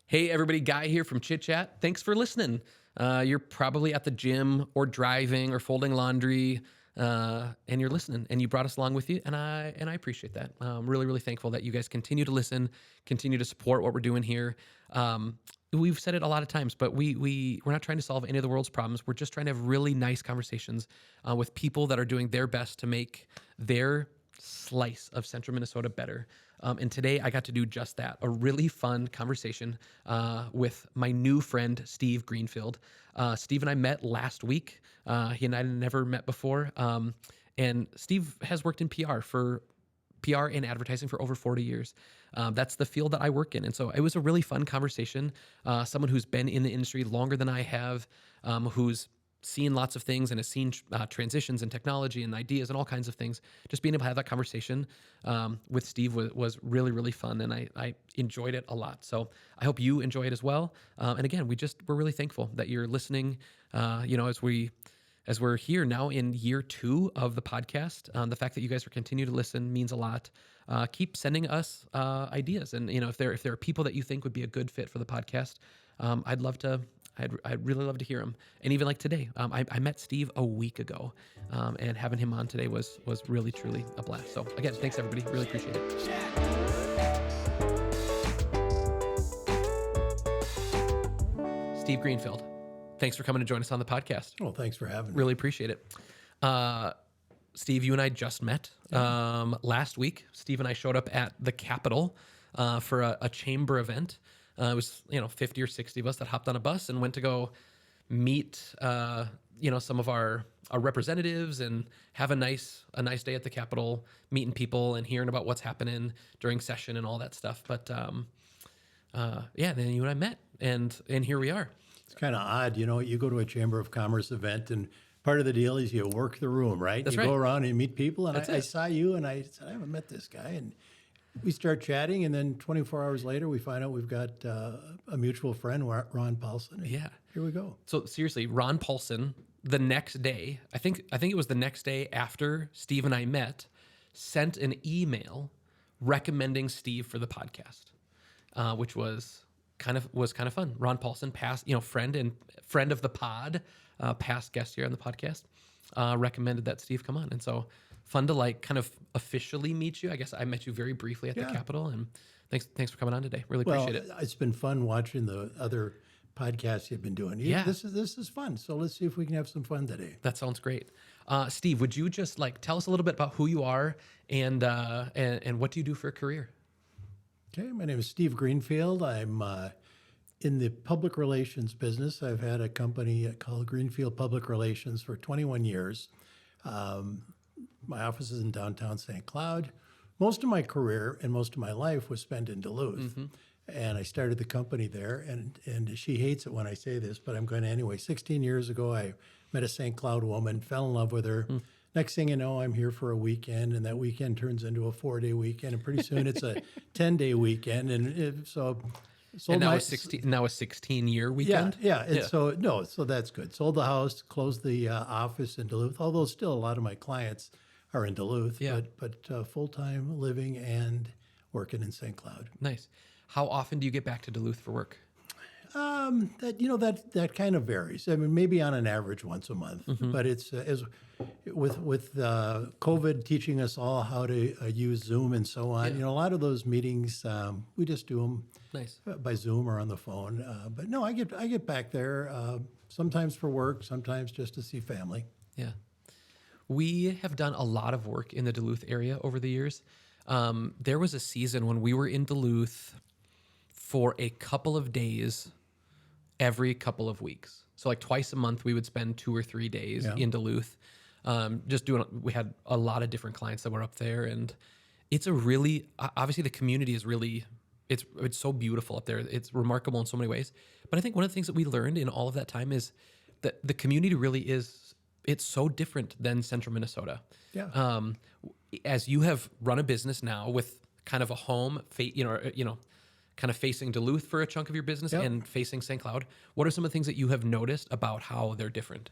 Hey, everybody, Guy here from Chit Chat. Thanks for listening. You're probably at the gym or driving or folding laundry, and you're listening, and you brought us along with you, and I appreciate that. I'm really, really thankful that you guys continue to listen, continue to support what we're doing here. We've said it a lot of times, but we're not trying to solve any of the world's problems. We're just trying to have really nice conversations with people that are doing their best to make their slice of central Minnesota better. And today I got to do just that, a really fun conversation with my new friend, Steve Greenfield. Steve and I met last week. He and I had never met before. And Steve has worked in PR and advertising for over 40 years. That's the field that I work in. And so it was a really fun conversation. Someone who's been in the industry longer than I have, who's seen lots of things and has seen transitions in technology and ideas and all kinds of things. Just being able to have that conversation with Steve was really, really fun, and I enjoyed it a lot. So I hope you enjoy it as well. And again, we're really thankful that you're listening. As we're here now in year 2 of the podcast, the fact that you guys are continue to listen means a lot. Keep sending us ideas, and if there are people that you think would be a good fit for the podcast, I'd really love to hear them. And even like today, I met Steve a week ago, and having him on today was really, truly a blast. So again, thanks everybody. Really appreciate it. Steve Greenfield, thanks for coming to join us on the podcast. Well, thanks for having me. Really appreciate it. Steve, you and I just met last week. Steve and I showed up at the Capitol for a chamber event. It was 50 or 60 of us that hopped on a bus and went to go meet some of our representatives and have a nice day at the Capitol, meeting people and hearing about what's happening during session and all that stuff. But then you and I met, and here we are. It's kind of odd, you go to a Chamber of Commerce event, and part of the deal is you work the room, right? That's you right. Go around and meet people, and I it. saw you, and I said, I haven't met this guy, and we start chatting, and then 24 hours later, we find out we've got a mutual friend, Ron Paulson. Yeah. Here we go. So seriously, Ron Paulson, the next day, I think it was the next day after Steve and I met, sent an email recommending Steve for the podcast, which was kind of fun. Ron Paulson, past friend of the pod, past guest here on the podcast, recommended that Steve come on, and so fun to kind of officially meet you. I guess I met you very briefly at the Capitol, and thanks for coming on today. Really appreciate it. It's been fun watching the other podcasts you've been doing. Yeah. This is fun. So let's see if we can have some fun today. That sounds great. Steve, would you just tell us a little bit about who you are and what do you do for a career? Okay, my name is Steve Greenfield. I'm in the public relations business. I've had a company called Greenfield Public Relations for 21 years. My office is in downtown St. Cloud. Most of my career and most of my life was spent in Duluth. Mm-hmm. And I started the company there, and she hates it when I say this, but I'm going to anyway. 16 years ago, I met a St. Cloud woman, fell in love with her. Mm. Next thing you know, I'm here for a weekend, and that weekend turns into a 4-day weekend, and pretty soon it's a 10-day weekend. And so now a 16-year weekend? Yeah. And so that's good. Sold the house, closed the office in Duluth, although still a lot of my clients are in Duluth, but full-time living and working in St. Cloud. Nice. How often do you get back to Duluth for work? That kind of varies. I mean, maybe on an average once a month, mm-hmm. but it's as with COVID teaching us all how to use Zoom and so on. A lot of those meetings we just do them by Zoom or on the phone. But no, I get back there sometimes for work, sometimes just to see family. Yeah, we have done a lot of work in the Duluth area over the years. There was a season when we were in Duluth for a couple of days every couple of weeks. So twice a month, we would spend 2 or 3 days in Duluth. We had a lot of different clients that were up there, and it's obviously the community is really, it's so beautiful up there. It's remarkable in so many ways. But I think one of the things that we learned in all of that time is that the community really it's so different than central Minnesota. Yeah. As you have run a business now with kind of a home, kind of facing Duluth for a chunk of your business and facing St. Cloud, what are some of the things that you have noticed about how they're different?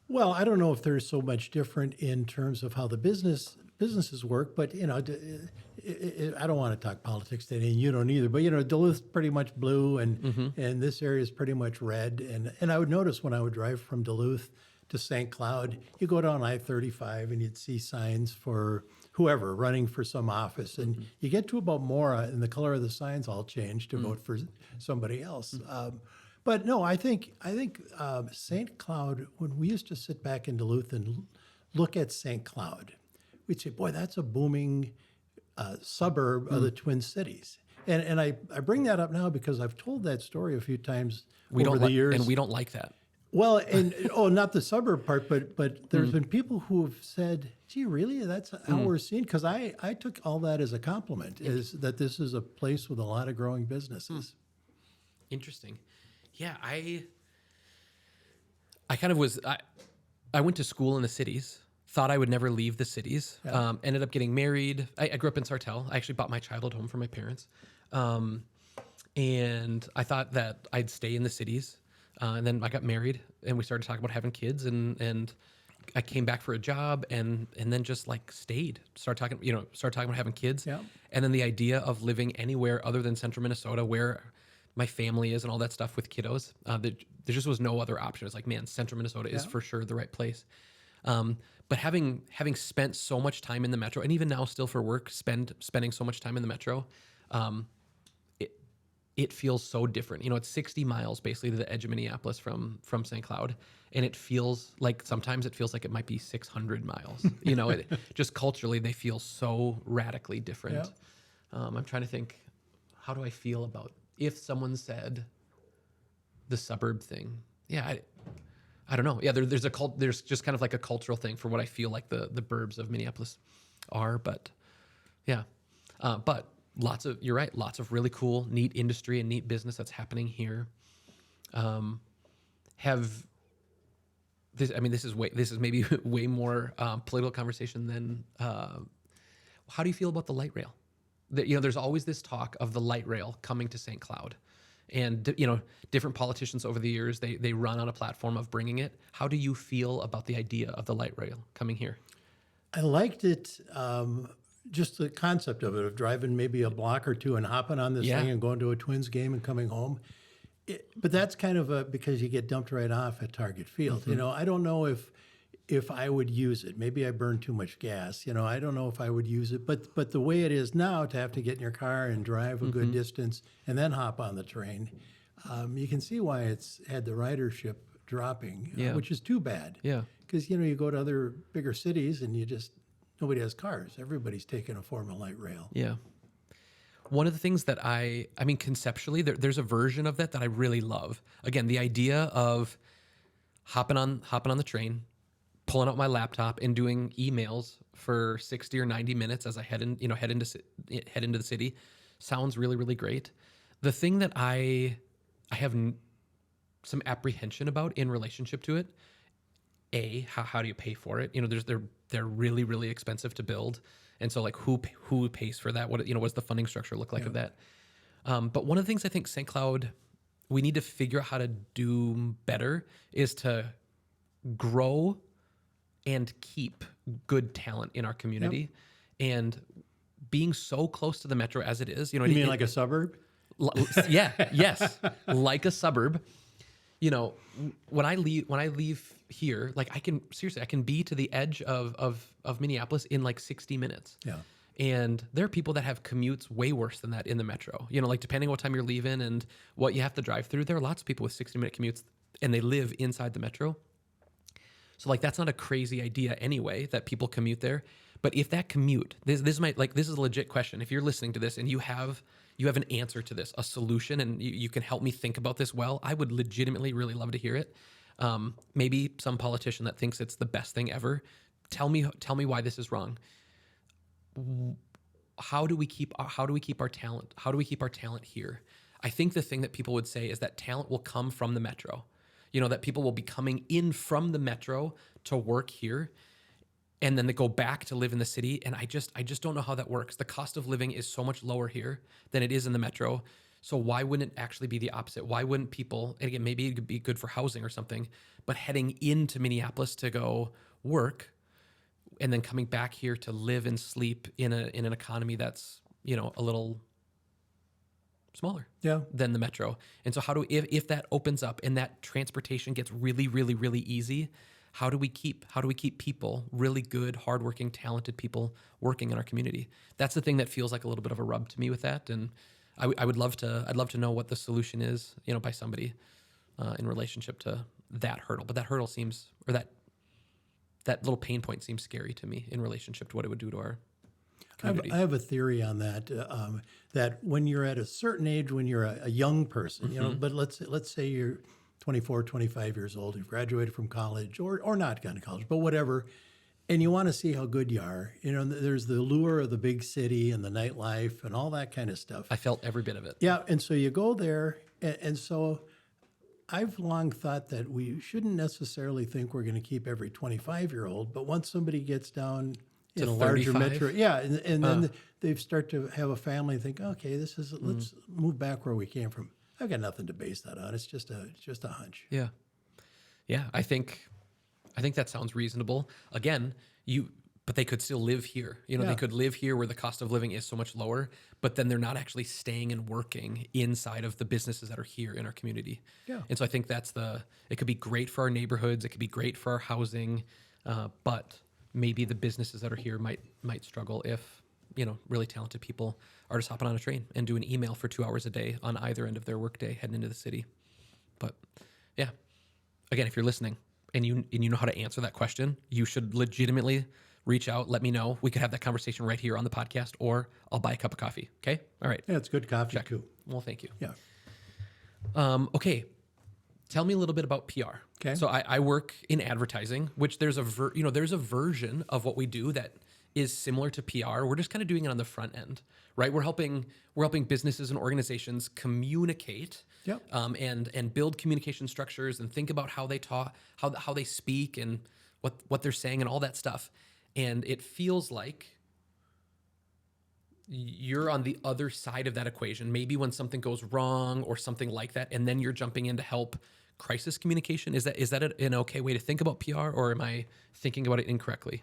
Well, I don't know if they're so much different in terms of how the business businesses work, but I don't want to talk politics today, and you don't either. But Duluth's pretty much blue, and this area is pretty much red. And I would notice when I would drive from Duluth to St. Cloud, you go down I-35 and you'd see signs for whoever running for some office, and you get to about Mora, and the color of the signs all change to vote for somebody else. But no, I think St. Cloud, when we used to sit back in Duluth and look at St. Cloud, we'd say, boy, that's a booming suburb of the Twin Cities. And I bring that up now because I've told that story a few times over the years. And we don't like that. Well, and not the suburb part, but there's been people who have said, gee, really? That's how we're seen? Because I took all that as a compliment, is that this is a place with a lot of growing businesses. Interesting. Yeah, I kind of was, I went to school in the cities, thought I would never leave the cities, ended up getting married. I grew up in Sartell. I actually bought my childhood home for my parents. And I thought that I'd stay in the cities. And then I got married and we started talking about having kids, and I came back for a job and then just like stayed, started talking about having kids. Yeah. And then the idea of living anywhere other than central Minnesota where my family is and all that stuff with kiddos, there just was no other option. It's like, man, central Minnesota is for sure the right place. But having spent so much time in the metro, and even now still for work, spending so much time in the metro, it feels so different. It's 60 miles basically to the edge of Minneapolis from St. Cloud. And sometimes it feels like it might be 600 miles. Just culturally, they feel so radically different. Yeah. I'm trying to think, how do I feel about if someone said the suburb thing? Yeah, I don't know. Yeah, there's just kind of like a cultural thing for what I feel like the burbs of Minneapolis are. But yeah, but you're right, lots of really cool, neat industry and neat business that's happening here. This is maybe way more political conversation than how do you feel about the light rail? There's always this talk of the light rail coming to St. Cloud, and different politicians over the years they run on a platform of bringing it. How do you feel about the idea of the light rail coming here? I liked it. Just the concept of it, of driving maybe a block or two and hopping on this thing and going to a Twins game and coming home. But that's kind of because you get dumped right off at Target Field. I don't know if I would use it. Maybe I burn too much gas. I don't know if I would use it. But the way it is now, to have to get in your car and drive a good distance and then hop on the train, you can see why it's had the ridership dropping, which is too bad. Yeah. Because, you go to other bigger cities and nobody has cars. Everybody's taking a form of light rail. Yeah. One of the things that I mean, conceptually, there's a version of that I really love. Again, the idea of hopping on the train, pulling out my laptop and doing emails for 60 or 90 minutes as I head into the city sounds really, really great. The thing that I have some apprehension about in relationship to it, how do you pay for it? They're really, really expensive to build. And so like who pays for that? What's the funding structure look like of that? But one of the things I think St. Cloud, we need to figure out how to do better is to grow and keep good talent in our community. And being so close to the metro as it is, you mean like a suburb? Yes, like a suburb. When I leave here, like I can be to the edge of Minneapolis in like 60 minutes. Yeah. And there are people that have commutes way worse than that in the metro. Like depending on what time you're leaving and what you have to drive through, there are lots of people with 60-minute commutes and they live inside the metro. So like that's not a crazy idea anyway that people commute there. But if that commute, this is a legit question. If you're listening to this and you have an answer to this, a solution, and you can help me think about this well, I would legitimately really love to hear it. Maybe some politician that thinks it's the best thing ever. Tell me why this is wrong. How do we keep our talent? How do we keep our talent here? I think the thing that people would say is that talent will come from the metro. That people will be coming in from the metro to work here, and then they go back to live in the city. And I just don't know how that works. The cost of living is so much lower here than it is in the metro. So why wouldn't it actually be the opposite? Why wouldn't people, and again, maybe it could be good for housing or something, but heading into Minneapolis to go work, and then coming back here to live and sleep in an economy that's, a little smaller Yeah. than the metro. And so if that opens up and that transportation gets really, really, really easy, how do we keep people, really good, hardworking, talented people working in our community? That's the thing that feels like a little bit of a rub to me with that. And I'd love to know what the solution is, by somebody in relationship to that hurdle. But that hurdle seems, or that little pain point seems scary to me in relationship to what it would do to our community. I have a theory on that. That when you're at a certain age, when you're a young person, but let's say you're 24, 25 years old, you've graduated from college or not gone to college, but whatever, and you want to see how good you are. There's the lure of the big city and the nightlife and all that kind of stuff. I felt every bit of it. Yeah, and so you go there, and so I've long thought that we shouldn't necessarily think we're going to keep every 25-year-old, but once somebody gets down in To a larger 35? metro, yeah, and then they start to have a family and think, okay, let's move back where we came from. I've got nothing to base that on. It's just a hunch. Yeah. Yeah. I think that sounds reasonable. Again, but they could still live here. They could live here where the cost of living is so much lower, but then they're not actually staying and working inside of the businesses that are here in our community. Yeah. And so I think it could be great for our neighborhoods. It could be great for our housing. But maybe the businesses that are here might struggle if, really talented people are just hopping on a train and doing email for 2 hours a day on either end of their workday heading into the city. But yeah, again, if you're listening and you know how to answer that question, you should legitimately reach out, let me know. We could have that conversation right here on the podcast, or I'll buy a cup of coffee. Okay. All right. Yeah, it's good coffee too. Well, thank you. Yeah. Okay. Tell me a little bit about PR. Okay. So I work in advertising, which there's a version of what we do that is similar to PR. We're just kind of doing it on the front end, right? We're helping businesses and organizations communicate, Yep. and build communication structures and think about how they talk, how they speak, and what they're saying and all that stuff. And it feels like you're on the other side of that equation. Maybe when something goes wrong or something like that, and then you're jumping in to help crisis communication. Is that an okay way to think about PR, or am I thinking about it incorrectly?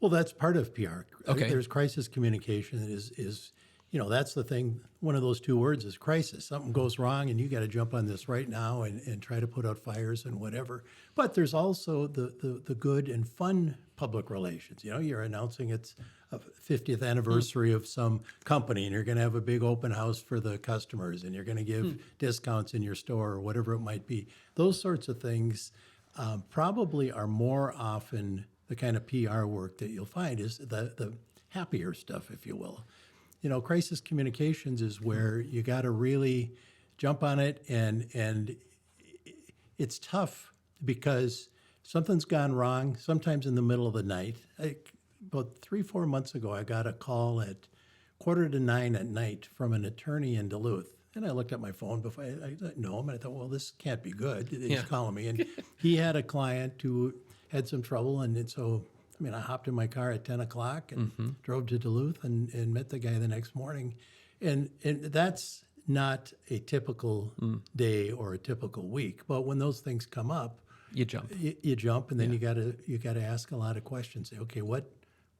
Well, that's part of PR. Okay. There's crisis communication is that's the thing. One of those two words is crisis. Something goes wrong and you got to jump on this right now and try to put out fires and whatever. But there's also the good and fun public relations. You're announcing it's a 50th anniversary of some company and you're going to have a big open house for the customers and you're going to give discounts in your store or whatever it might be. Those sorts of things probably are more often the kind of PR work that you'll find is the happier stuff, if you will. Crisis communications is where you got to really jump on it, and it's tough because something's gone wrong, sometimes in the middle of the night. About 3-4 months ago, I got a call at 8:45 at night from an attorney in Duluth. And I looked at my phone before I know him, and I thought, well, this can't be good. He's calling me. And he had a client who had some trouble, and so I hopped in my car at 10 o'clock and drove to Duluth and met the guy the next morning. And that's not a typical day or a typical week. But when those things come up, You jump. you jump, and then you gotta ask a lot of questions. Say, okay, what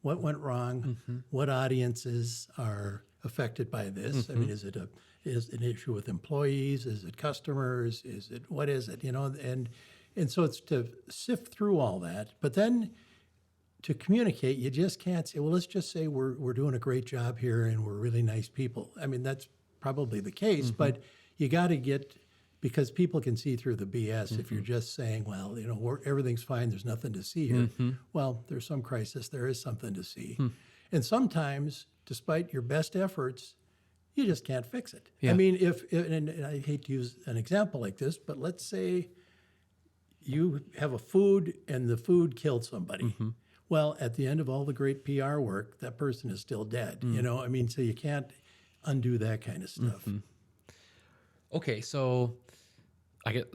went wrong? What audiences are affected by this? Is it an issue with employees? Is it customers? What is it? And so it's to sift through all that, but then to communicate, you just can't say, well, let's just say we're doing a great job here and we're really nice people. That's probably the case, but you got to because people can see through the BS if you're just saying, well, everything's fine, there's nothing to see here. Well, there's some crisis, there is something to see. And sometimes, despite your best efforts, you just can't fix it. Yeah. And I hate to use an example like this, but let's say you have a food and the food killed somebody. Well, at the end of all the great PR work, that person is still dead. So you can't undo that kind of stuff. Okay, so I get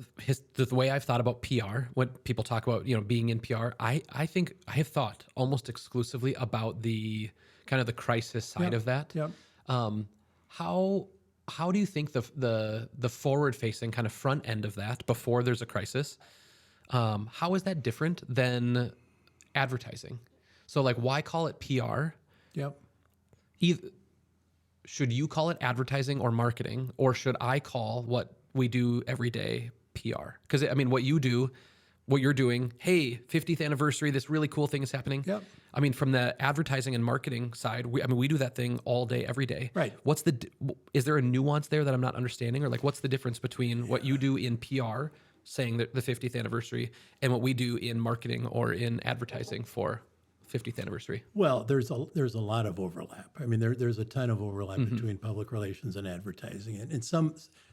the way I've thought about PR. When people talk about being in PR, I think I have thought almost exclusively about the kind of the crisis side of that. Yep. How do you think the forward facing kind of front end of that before there's a crisis? How is that different than advertising? So like, why call it PR? Yep. Either, should you call it advertising or marketing, or should I call what we do every day PR? Because I mean, what you're doing, hey, 50th anniversary, this really cool thing is happening. Yep. I mean, from the advertising and marketing side, we do that thing all day, every day. Right. Is there a nuance there that I'm not understanding? Or like, what's the difference between what you do in PR, saying that the 50th anniversary, and what we do in marketing or in advertising for 50th anniversary? Well, there's a lot of overlap. I mean, there's a ton of overlap between public relations and advertising, and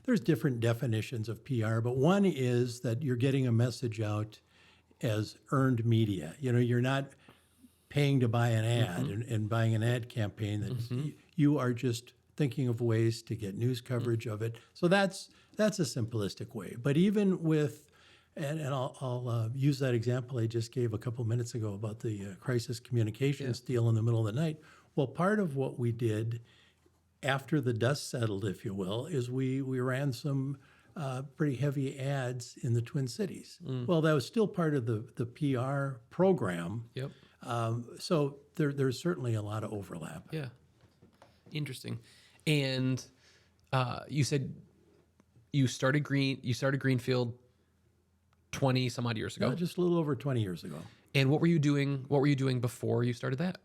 there's different definitions of PR. But one is that you're getting a message out as earned media. You know, you're not paying to buy an ad and buying an ad campaign. That you are just thinking of ways to get news coverage of it. So that's a simplistic way. But even with and I'll use that example I just gave a couple minutes ago about the crisis communications deal in the middle of the night. Well, part of what we did after the dust settled, if you will, is we ran some pretty heavy ads in the Twin Cities. Well, that was still part of the PR program. Yep. So there's certainly a lot of overlap. Yeah. Interesting. And you said you started Greenfield 20 some odd years ago. Just a little over 20 years ago. And what were you doing? What were you doing before you started that?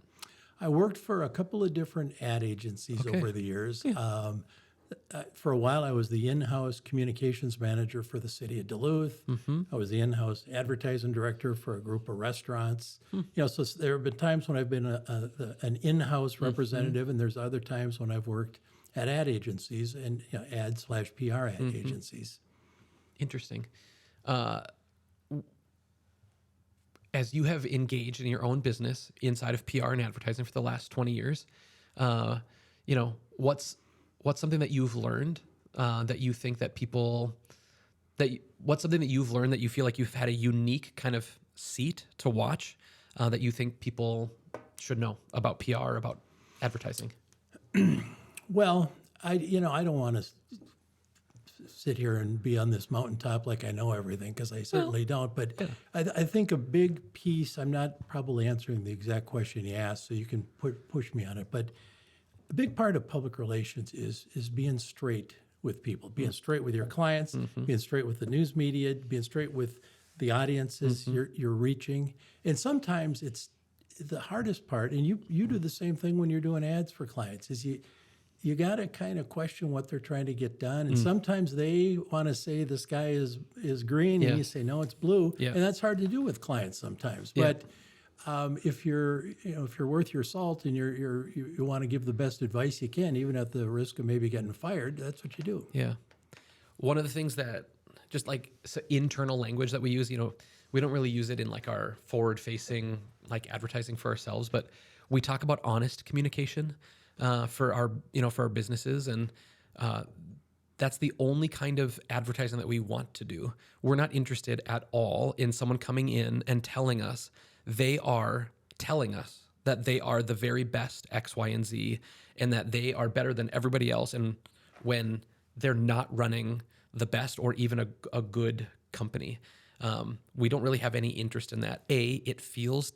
I worked for a couple of different ad agencies over the years. Yeah. For a while, I was the in-house communications manager for the city of Duluth. I was the in-house advertising director for a group of restaurants. You know, so there have been times when I've been an in-house representative, and there's other times when I've worked at ad agencies and ad/PR ad agencies. Interesting. As you have engaged in your own business inside of PR and advertising for the last 20 years, you know, what's something that you've learned that you think that what's something that you've learned that you feel like you've had a unique kind of seat to watch that you think people should know about PR, about advertising? Well, I don't want to sit here and be on this mountaintop like I know everything, because I certainly don't. But I think a big piece, I'm not probably answering the exact question you asked, so you can push me on it. But a big part of public relations is being straight with people, being straight with your clients, being straight with the news media, being straight with the audiences you're reaching. And sometimes it's the hardest part, and you do the same thing when you're doing ads for clients, is you got to kind of question what they're trying to get done. And sometimes they want to say the sky is green, and you say, no, it's blue. Yeah. And that's hard to do with clients sometimes. But if you're worth your salt and you want to give the best advice you can, even at the risk of maybe getting fired, that's what you do. Yeah. One of the things that just like internal language that we use, you know, we don't really use it in like our forward facing like advertising for ourselves, but we talk about honest communication for our businesses. And that's the only kind of advertising that we want to do. We're not interested at all in someone coming in and telling us that they are the very best X, Y, and Z, and that they are better than everybody else. And when they're not running the best or even a good company, we don't really have any interest in that. It feels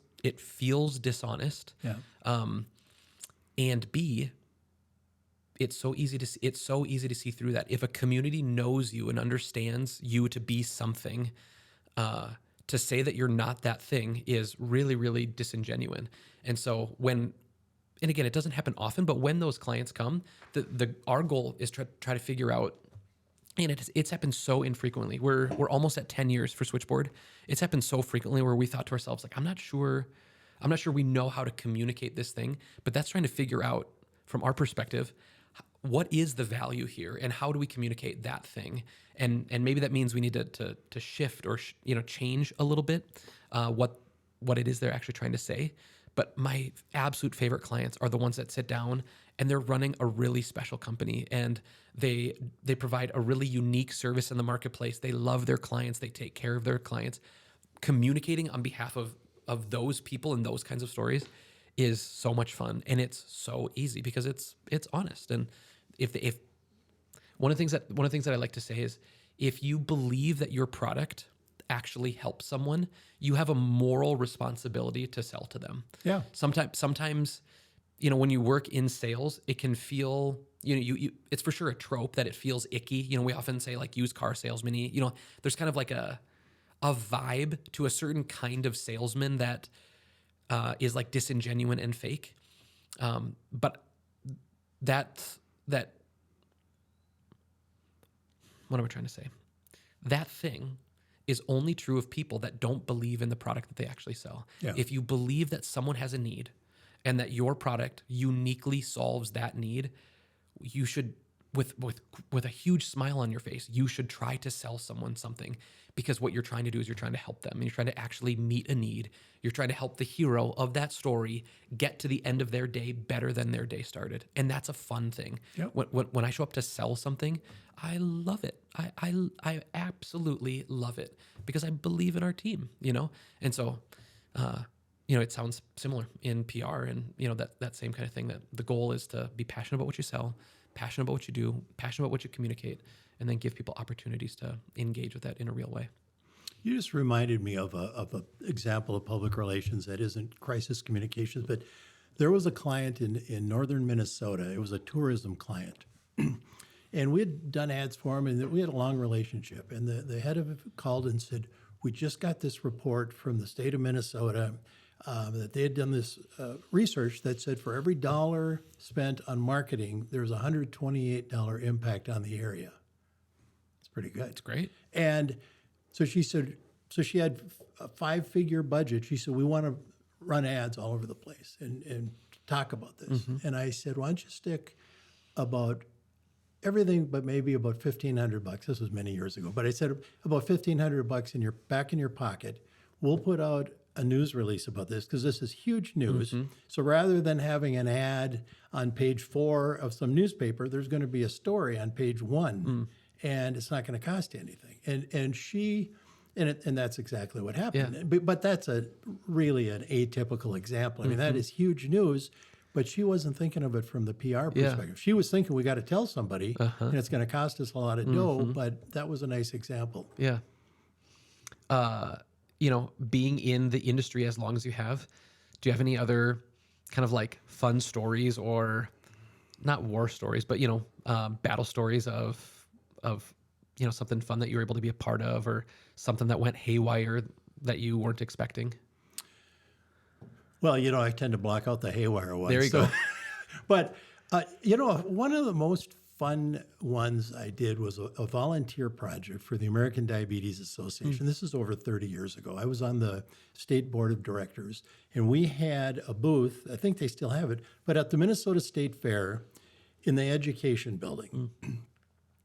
dishonest. Yeah. And B, it's so easy to see through that. If a community knows you and understands you to be something, to say that you're not that thing is really, really disingenuous. And so and again, it doesn't happen often, but when those clients come, our goal is to try to figure out, and it's happened so infrequently. We're almost at 10 years for Switchboard. It's happened so frequently where we thought to ourselves, like, I'm not sure we know how to communicate this thing, but that's trying to figure out from our perspective, what is the value here and how do we communicate that thing? And maybe that means we need to shift or change a little bit what it is they're actually trying to say. But my absolute favorite clients are the ones that sit down and they're running a really special company and they provide a really unique service in the marketplace. They love their clients. They take care of their clients. Communicating on behalf of those people and those kinds of stories is so much fun, and it's so easy because it's honest. And if one of the things that I like to say is, if you believe that your product actually help someone, you have a moral responsibility to sell to them. Yeah. Sometimes, when you work in sales, it can feel, it's for sure a trope that it feels icky. We often say like used car salesman, there's kind of like a vibe to a certain kind of salesman that is like disingenuous and fake. But that, what am I trying to say? That thing is only true of people that don't believe in the product that they actually sell. Yeah. If you believe that someone has a need and that your product uniquely solves that need, you should, with a huge smile on your face, you should try to sell someone something, because what you're trying to do is you're trying to help them, and you're trying to actually meet a need. You're trying to help the hero of that story get to the end of their day better than their day started. And that's a fun thing. Yep. When I show up to sell something, I love it. I absolutely love it, because I believe in our team, And so, it sounds similar in PR, and, that same kind of thing, that the goal is to be passionate about what you sell, passionate about what you do, passionate about what you communicate, and then give people opportunities to engage with that in a real way. You just reminded me of a example of public relations that isn't crisis communications, but there was a client in northern Minnesota. It was a tourism client. And we had done ads for him, and we had a long relationship. And the head of it called and said, we just got this report from the state of Minnesota that they had done this research that said for every dollar spent on marketing, there's a $128 impact on the area. It's pretty good. It's great. And so she said, so she had a 5-figure budget. She said, we want to run ads all over the place and talk about this. Mm-hmm. And I said, why don't you stick about everything but maybe about $1,500. This was many years ago. But I said about $1,500 in your pocket. We'll put out a news release about this, because this is huge news. Mm-hmm. So rather than having an ad on page 4 of some newspaper, there's going to be a story on page 1, and it's not going to cost you anything. And that's exactly what happened. Yeah. But that's really an atypical example. I mean, that is huge news. But she wasn't thinking of it from the PR perspective. She was thinking, we got to tell somebody, and it's going to cost us a lot of dough. But that was a nice example. Yeah. Being in the industry as long as you have, do you have any other kind of like fun stories, or not war stories, but, battle stories of something fun that you were able to be a part of, or something that went haywire that you weren't expecting? Well, I tend to block out the haywire ones. There you go. But, one of the most fun ones I did was a volunteer project for the American Diabetes Association. This is over 30 years ago. I was on the state board of directors, and we had a booth, I think they still have it, but at the Minnesota State Fair in the education building.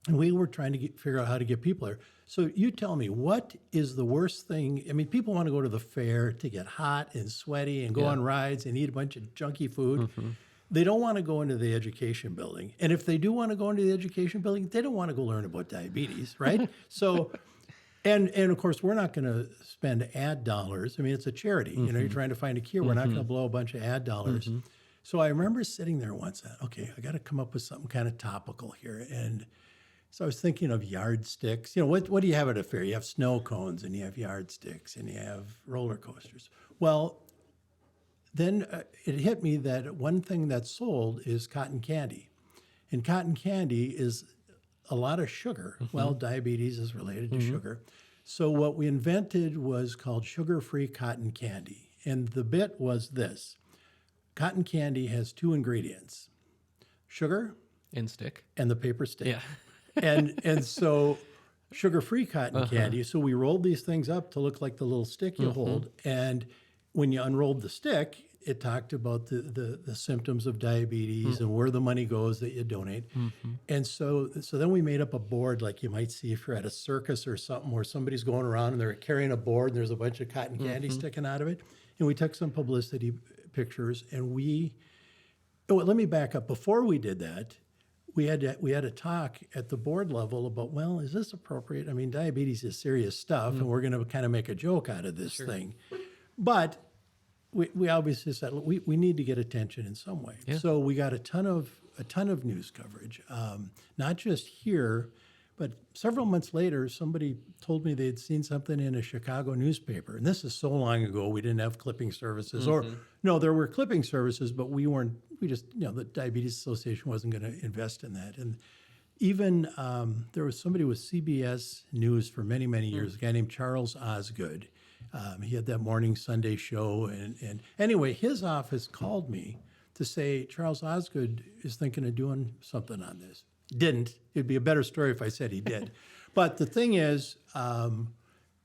And we were trying to figure out how to get people there. So you tell me, what is the worst thing? I mean, people want to go to the fair to get hot and sweaty and go on rides and eat a bunch of junky food. They don't want to go into the education building. And if they do want to go into the education building, they don't want to go learn about diabetes, right? So, and of course, we're not going to spend ad dollars. I mean, it's a charity. You're trying to find a cure. We're not going to blow a bunch of ad dollars. So I remember sitting there once, okay, I got to come up with something kind of topical here. And so I was thinking of yardsticks. What do you have at a fair? You have snow cones, and you have yardsticks, and you have roller coasters. Well, then it hit me that one thing that's sold is cotton candy. And cotton candy is a lot of sugar. Well, diabetes is related to sugar. So what we invented was called sugar-free cotton candy. And the bit was this. Cotton candy has 2 ingredients: sugar And stick. and the paper stick. Yeah. And so sugar-free cotton candy. So we rolled these things up to look like the little stick you hold. And when you unrolled the stick, it talked about the symptoms of diabetes and where the money goes that you donate. And so then we made up a board like you might see if you're at a circus or something, where somebody's going around and they're carrying a board and there's a bunch of cotton candy sticking out of it. And we took some publicity pictures, and let me back up. Before we did that, we had a talk at the board level about, well, is this appropriate? I mean, diabetes is serious stuff, and we're going to kind of make a joke out of this thing. But we obviously said, look, we need to get attention in some way. Yeah. So we got a ton of news coverage, not just here, But several months later, somebody told me they'd seen something in a Chicago newspaper. And this is so long ago, we didn't have clipping services. Or, no, there were clipping services, but we just, the Diabetes Association wasn't going to invest in that. And even there was somebody with CBS News for many, many years, a guy named Charles Osgood. He had that morning Sunday show. And anyway, his office called me to say, Charles Osgood is thinking of doing something on this. Didn't. It'd be a better story if I said he did. But the thing is,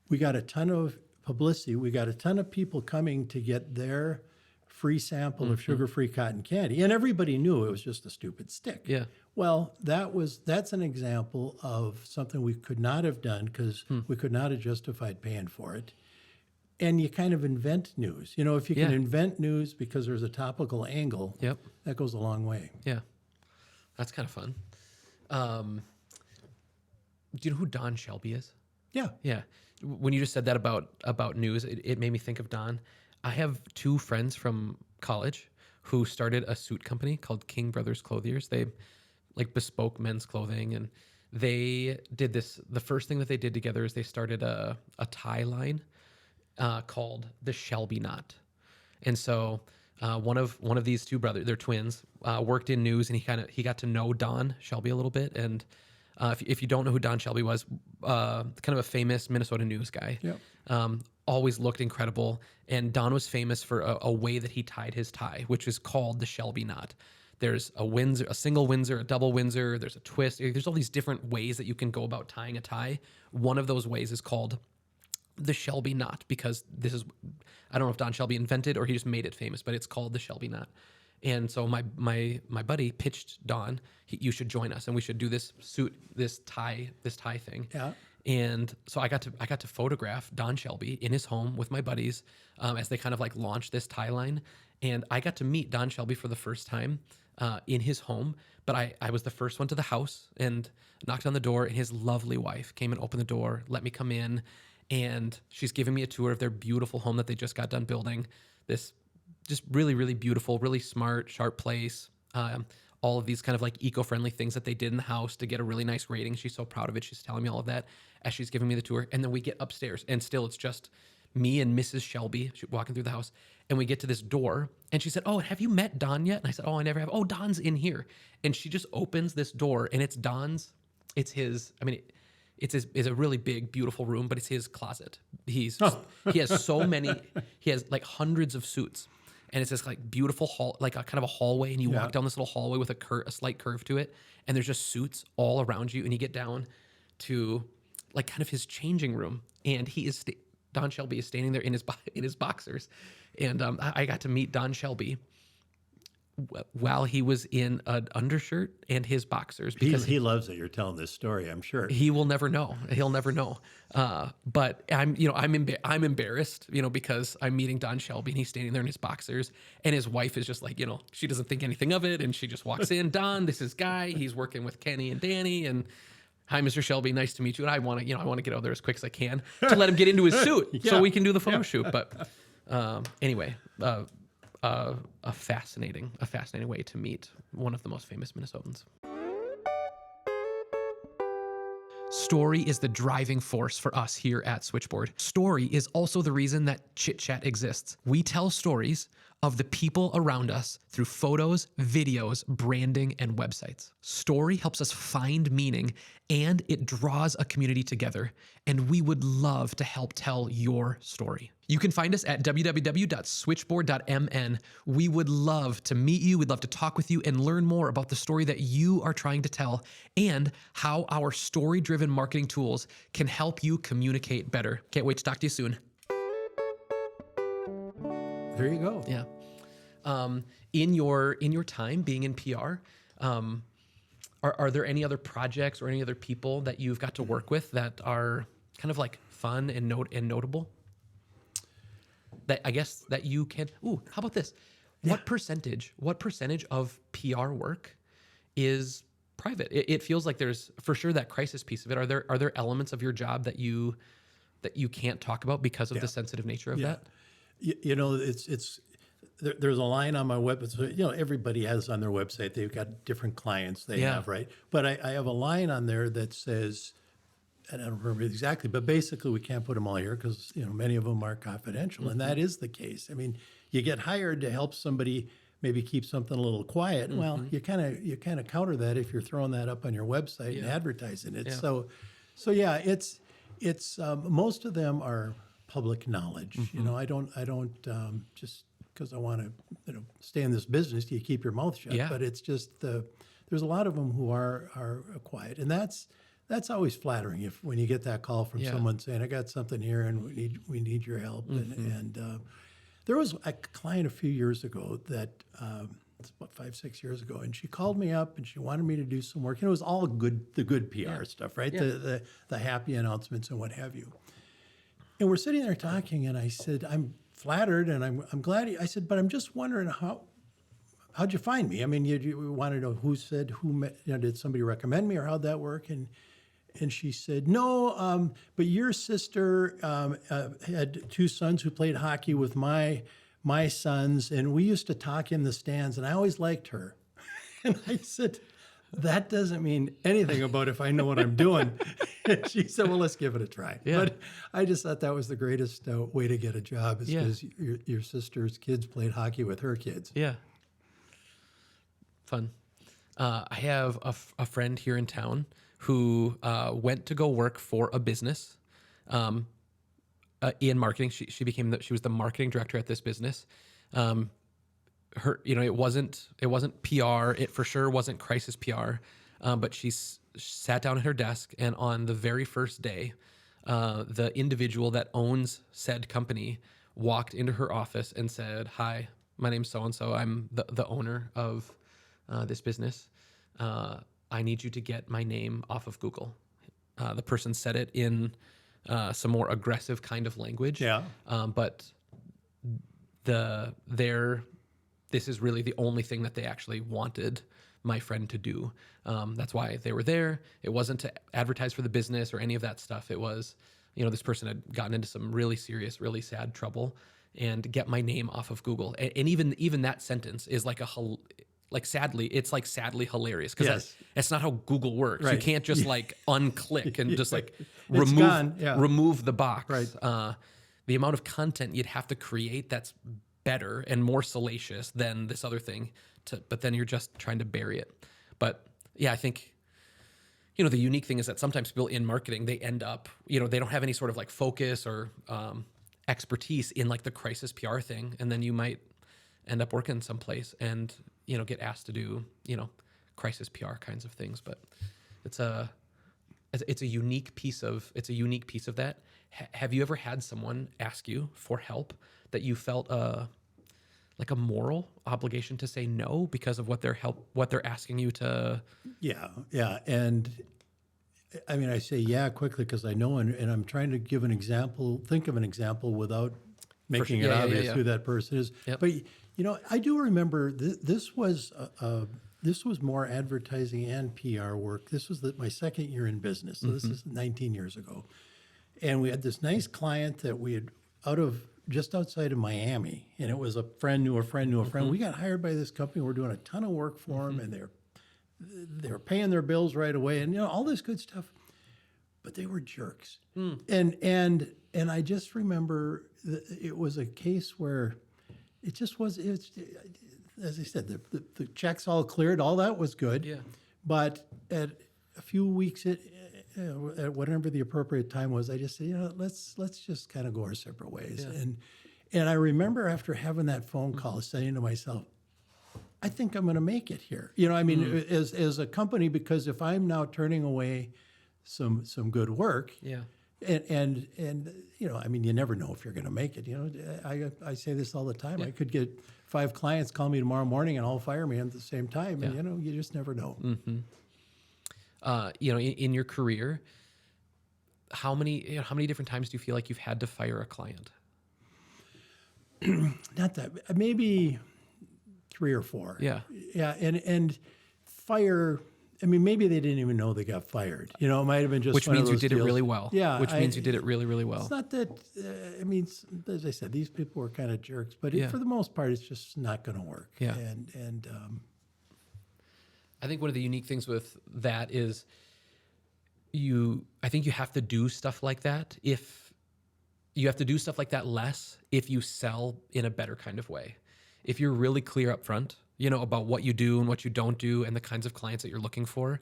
we got a ton of publicity. We got a ton of people coming to get their free sample of sugar-free cotton candy. And everybody knew it was just a stupid stick. Yeah. Well, that's an example of something we could not have done because we could not have justified paying for it. And you kind of invent news. If you can invent news because there's a topical angle, that goes a long way. Yeah. That's kind of fun. Do you know who Don Shelby is? Yeah. Yeah. When you just said that about news, it made me think of Don. I have two friends from college who started a suit company called King Brothers Clothiers. They like bespoke men's clothing, and they did this. The first thing that they did together is they started a tie line called the Shelby Knot. And so one of these two brothers, they're twins, worked in news, and he got to know Don Shelby a little bit. And if you don't know who Don Shelby was, kind of a famous Minnesota news guy. Yep. Always looked incredible. And Don was famous for a way that he tied his tie, which is called the Shelby Knot. There's a Windsor, a single Windsor, a double Windsor. There's a twist. There's all these different ways that you can go about tying a tie. One of those ways is called the Shelby Knot, because I don't know if Don Shelby invented or he just made it famous, but it's called the Shelby Knot. And so my buddy pitched Don, you should join us and we should do this tie thing. Yeah. And so I got to photograph Don Shelby in his home with my buddies as they kind of like launched this tie line. And I got to meet Don Shelby for the first time in his home. But I was the first one to the house and knocked on the door, and his lovely wife came and opened the door, let me come in. And she's giving me a tour of their beautiful home that they just got done building. This just really, really beautiful, really smart, sharp place. All of these kind of like eco-friendly things that they did in the house to get a really nice rating. She's so proud of it. She's telling me all of that as she's giving me the tour. And then we get upstairs, and still it's just me and Mrs. Shelby walking through the house. And we get to this door, and she said, "Oh, have you met Don yet?" And I said, "Oh, I never have." "Oh, Don's in here." And she just opens this door, and it's Don's. It's his. I mean, it's a really big, beautiful room, but it's his closet. He has so many. He has like hundreds of suits. And it's this like beautiful hall, like a kind of a hallway, and you walk down this little hallway with a slight curve to it, and there's just suits all around you, and you get down to like kind of his changing room, and Don Shelby is standing there in his boxers, and I got to meet Don Shelby while he was in an undershirt and his boxers, because he loves that you're telling this story, I'm sure. He will never know. He'll never know. But I'm embarrassed, because I'm meeting Don Shelby and he's standing there in his boxers, and his wife is just like, she doesn't think anything of it, and she just walks in. "Don, this is Guy. He's working with Kenny and Danny, and hi, Mr. Shelby, nice to meet you." And I want to get out there as quick as I can to let him get into his suit so we can do the photo shoot. But anyway, a fascinating way to meet one of the most famous Minnesotans. Story is the driving force for us here at Switchboard. Story is also the reason that Chit Chat exists. We tell stories of the people around us through photos, videos, branding, and websites. Story helps us find meaning, and it draws a community together, and we would love to help tell your story. You can find us at www.switchboard.mn. We would love to meet you. We'd love to talk with you and learn more about the story that you are trying to tell, and how our story-driven marketing tools can help you communicate better. Can't wait to talk to you soon. There you go. Yeah. In your time being in PR, are there any other projects or any other people that you've got to work with that are kind of like fun and notable? That I guess that you can. Ooh, how about this? Yeah. What percentage of PR work is private? It feels like there's for sure that crisis piece of it. Are there elements of your job that you can't talk about because of the sensitive nature of that? It's there's a line on my website. So, everybody has on their website, they've got different clients they Yeah. have, right? But I have a line on there that says, and I don't remember exactly, but basically we can't put them all here because, many of them are confidential. And that is the case. I mean, you get hired to help somebody maybe keep something a little quiet. Well, you kind of counter that if you're throwing that up on your website and advertising it. Yeah. So yeah, it's most of them are public knowledge. I don't just because I want to stay in this business, you keep your mouth shut. Yeah. But it's just there's a lot of them who are quiet, and that's always flattering when you get that call from someone saying, "I got something here, and we need your help." And there was a client a few years ago that it's about 5-6 years ago, and she called me up and she wanted me to do some work. And it was all the good PR stuff, right? Yeah. The happy announcements and what have you. And we're sitting there talking, and I said, "I'm flattered, and I'm glad." I said, "But I'm just wondering how'd you find me? I mean, you want to know who said who? Did somebody recommend me, or how'd that work?" And she said, "No, but your sister had 2 sons who played hockey with my sons, and we used to talk in the stands, and I always liked her." And I said, "That doesn't mean anything about if I know what I'm doing." And she said, "Well, let's give it a try." Yeah. But I just thought that was the greatest way to get a job, is because your sister's kids played hockey with her kids. Yeah. Fun. I have a friend here in town who went to go work for a business in marketing. She was the marketing director at this business. It wasn't PR. It for sure wasn't crisis PR. But she sat down at her desk, and on the very first day, the individual that owns said company walked into her office and said, "Hi, my name's so-and-so. I'm the owner of this business. I need you to get my name off of Google." The person said it in some more aggressive kind of language. Yeah. But this is really the only thing that they actually wanted my friend to do. That's why they were there. It wasn't to advertise for the business or any of that stuff. It was, this person had gotten into some really serious, really sad trouble, and get my name off of Google. And even that sentence is sadly hilarious, because that's not how Google works. Right. You can't just unclick and just remove the box. Right. The amount of content you'd have to create that's better and more salacious than this other thing, but then you're just trying to bury it. But yeah, I think, the unique thing is that sometimes people in marketing, they end up, they don't have any sort of focus or expertise in the crisis PR thing. And then you might end up working someplace and, get asked to do, crisis PR kinds of things. But it's a unique piece of that. Have you ever had someone ask you for help that you felt a moral obligation to say no because of what they're asking you to? Yeah. And I mean, I say quickly because I know, and I'm trying to think of an example without making it obvious who that person is. Yep. But I do remember this was more advertising and PR work. This was my second year in business, so this is 19 years ago, and we had this nice client that we had just outside of Miami, and it was a friend knew a friend knew a friend. We got hired by this company. We're doing a ton of work for them, and they're paying their bills right away, and all this good stuff. But they were jerks, and I just remember it was a case where it just was. As I said, the checks all cleared, all that was good. Yeah. But at a few weeks, at whatever the appropriate time was, I just said, let's just kind of go our separate ways. Yeah. And I remember after having that phone call, saying to myself, I think I'm going to make it here. As a company, because if I'm now turning away some good work, and you never know if you're going to make it. I say this all the time. Yeah. I could get 5 clients call me tomorrow morning and all fire me at the same time. And you just never know. Mm-hmm. In your career, how many different times do you feel like you've had to fire a client? Not that, maybe 3 or 4. Yeah. Yeah. And fire, I mean, maybe they didn't even know they got fired. You know, it might have been just Which one of means you those did it deals. really well. Yeah, Which means you did it really, really well. It's not that. I mean, as I said, these people were kind of jerks, but Yeah. for the most part, it's just not going to work. Yeah. And I think one of the unique things with that is I think you have to do stuff like that if you have to do stuff like that less if you sell in a better kind of way. If you're really clear up front, about what you do and what you don't do and the kinds of clients that you're looking for,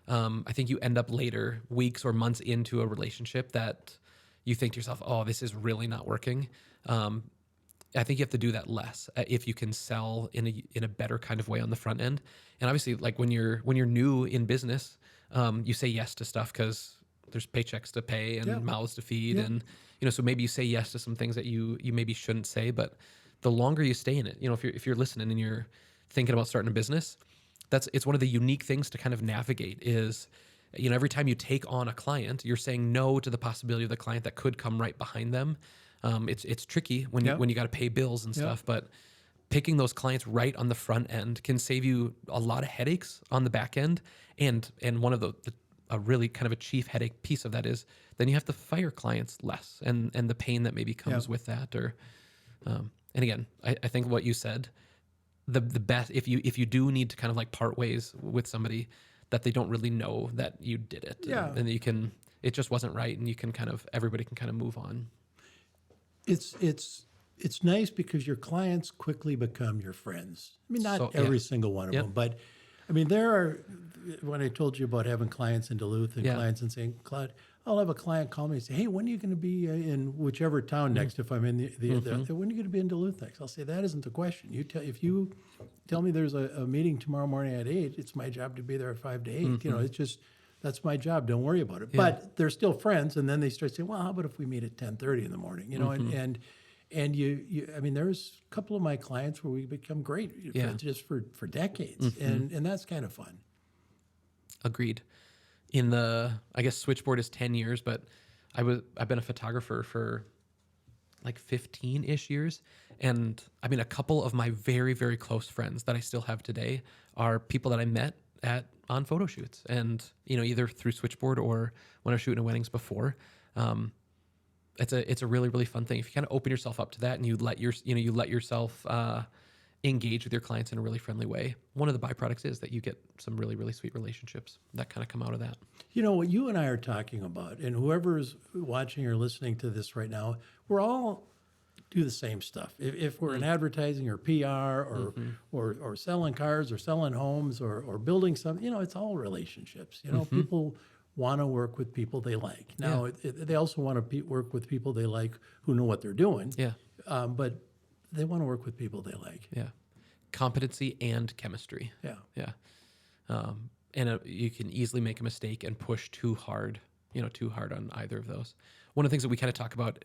I think you end up later, weeks or months into a relationship that you think to yourself, oh, this is really not working. I think you have to do that less if you can sell in a better kind of way on the front end. And obviously, like when you're new in business, you say yes to stuff because there's paychecks to pay and mouths to feed, and so maybe you say yes to some things that you maybe shouldn't say. But the longer you stay in it, if you're listening and you're thinking about starting a business, it's one of the unique things to kind of navigate is, every time you take on a client, you're saying no to the possibility of the client that could come right behind them. It's tricky when you got to pay bills and stuff, but picking those clients right on the front end can save you a lot of headaches on the back end. And one of a really kind of a chief headache piece of that is then you have to fire clients less and the pain that maybe comes with that. Or and again, I think what you said, the best if you do need to kind of like part ways with somebody, that they don't really know that you did it, and that it just wasn't right, and everybody can kind of move on. It's nice because your clients quickly become your friends. I mean, not every single one of them, but I mean, there are, when I told you about having clients in Duluth and clients in St. Cloud, I'll have a client call me and say, hey, when are you going to be in whichever town next? If I'm in when are you going to be in Duluth next? I'll say, that isn't the question. If you tell me there's a meeting tomorrow morning at 8, it's my job to be there at 5 to 8. It's just, that's my job. Don't worry about it. Yeah. But they're still friends. And then they start saying, well, how about if we meet at 10:30 in the morning? And you I mean, there's a couple of my clients where we become great friends just for decades. And that's kind of fun. Agreed. I guess Switchboard is 10 years, but I've been a photographer for like 15-ish years. And I mean, a couple of my very, very close friends that I still have today are people that I met on photo shoots, and either through Switchboard or when I was shooting weddings before. It's a really, really fun thing if you kind of open yourself up to that and you let yourself engage with your clients in a really friendly way. One of the byproducts is that you get some really, really sweet relationships that kind of come out of that. What you and I are talking about, and whoever's watching or listening to this right now, we're all do the same stuff. If we're in advertising or PR or selling cars or selling homes or building something, it's all relationships. People want to work with people they like. Now, they also want to work with people they like who know what they're doing. Yeah. But they want to work with people they like. Yeah. Competency and chemistry. Yeah. Yeah. You can easily make a mistake and push too hard on either of those. One of the things that we kind of talk about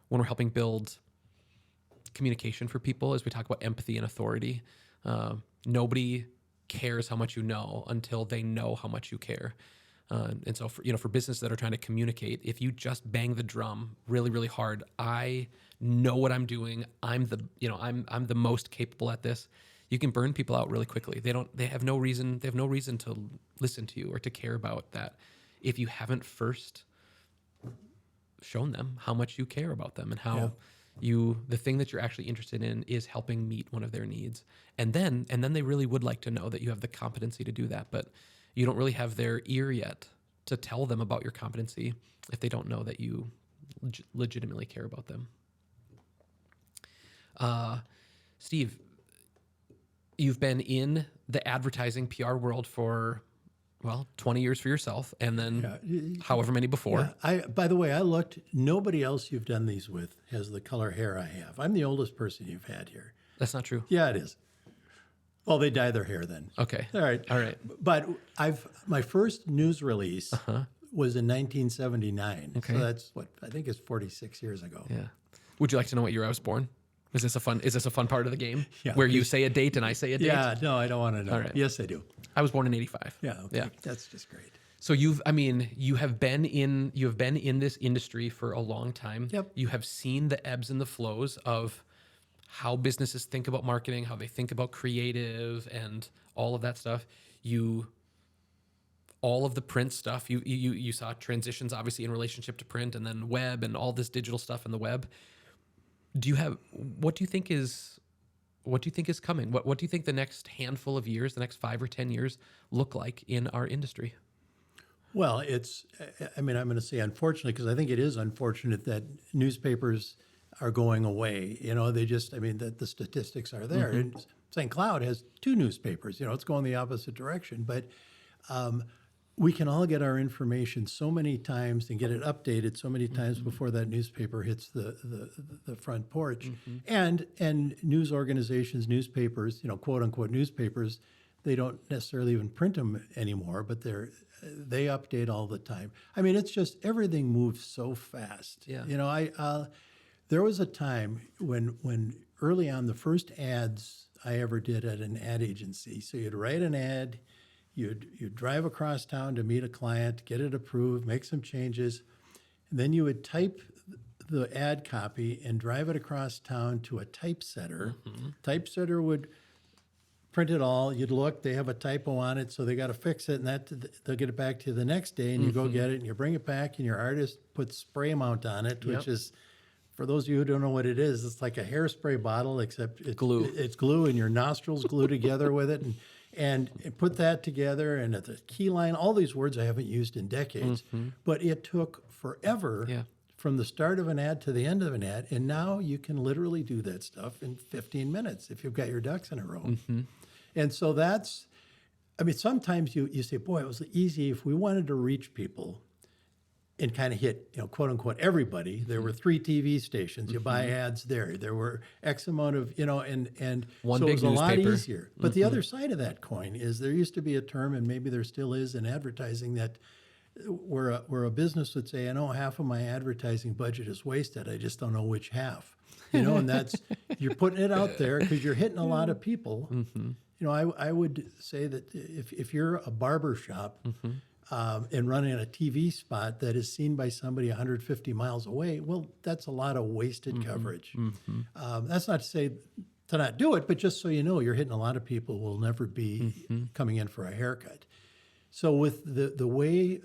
when we're helping build communication for people is we talk about empathy and authority. Nobody cares how much you know until they know how much you care. And so for businesses that are trying to communicate, if you just bang the drum really, really hard, I know what I'm doing. I'm the most capable at this. You can burn people out really quickly. They have no reason to listen to you or to care about that if you haven't first shown them how much you care about them and how the thing that you're actually interested in is helping meet one of their needs. And then they really would like to know that you have the competency to do that, but you don't really have their ear yet to tell them about your competency if they don't know that you legitimately care about them. Steve, you've been in the advertising PR world for 20 years for yourself, and then however many before. Yeah. By the way, I looked. Nobody else you've done these with has the color hair I have. I'm the oldest person you've had here. That's not true. Yeah, it is. Well, they dye their hair then. Okay. All right. But my first news release was in 1979. Okay. So that's what I think is 46 years ago. Yeah. Would you like to know what year I was born? Is this a fun part of the game? Yeah, where you say a date and I say a date? Yeah, no, I don't want to know. All right. Yes, I do. I was born in 85. Yeah, okay. Yeah. That's just great. So you have been in this industry for a long time. Yep. You have seen the ebbs and the flows of how businesses think about marketing, how they think about creative and all of that stuff. You all of the print stuff. You saw transitions obviously in relationship to print, and then web and all this digital stuff in the web. What do you think is coming? What do you think the next handful of years, the next 5 or 10 years look like in our industry? Well, I'm going to say unfortunately, because I think it is unfortunate that newspapers are going away. The statistics are there. Mm-hmm. And St. Cloud has 2 newspapers. It's going the opposite direction. But we can all get our information so many times and get it updated so many times before that newspaper hits the front porch. And news organizations, newspapers, quote unquote newspapers, they don't necessarily even print them anymore, but they update all the time. I mean, it's just everything moves so fast. Yeah. There was a time when early on the first ads I ever did at an ad agency. So you'd write an ad, you'd drive across town to meet a client, get it approved, make some changes, and then you would type the ad copy and drive it across town to a typesetter. Typesetter would print it all. You'd look, they have a typo on it, so they got to fix it, and they'll get it back to you the next day, and you go get it, and you bring it back, and your artist puts spray mount on it, which is, for those of you who don't know what it is, it's like a hairspray bottle, except it's glue. It's glue, and your nostrils glue together with it, and put that together, and the key line, all these words I haven't used in decades, but it took forever from the start of an ad to the end of an ad, and now you can literally do that stuff in 15 minutes if you've got your ducks in a row. And so sometimes you say, boy, it was easy if we wanted to reach people and kind of hit, quote unquote, everybody. There were 3 TV stations. You buy ads there. There were X amount of, and one so big it was a lot newspaper. easier. But the other side of that coin is there used to be a term, and maybe there still is in advertising, that where a business would say, I know half of my advertising budget is wasted. I just don't know which half. And that's, you're putting it out there because you're hitting a lot of people. I would say that if you're a barber shop and running a TV spot that is seen by somebody 150 miles away, well, that's a lot of wasted coverage. That's not to say to not do it, but just so you know, you're hitting a lot of people who will never be coming in for a haircut. So with the way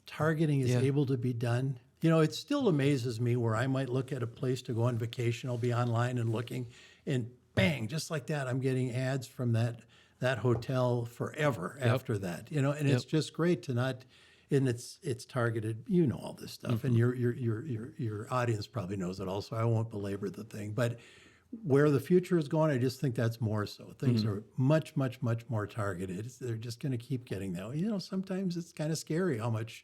targeting is able to be done, it still amazes me where I might look at a place to go on vacation. I'll be online and looking, and bang, just like that, I'm getting ads from that hotel forever after that. And it's just great to not, and it's targeted. All this stuff, and your audience probably knows it also. I won't belabor the thing, but where the future is going, I just think that's more so. Things are much, much, much more targeted. They're just going to keep getting that way. Sometimes it's kind of scary how much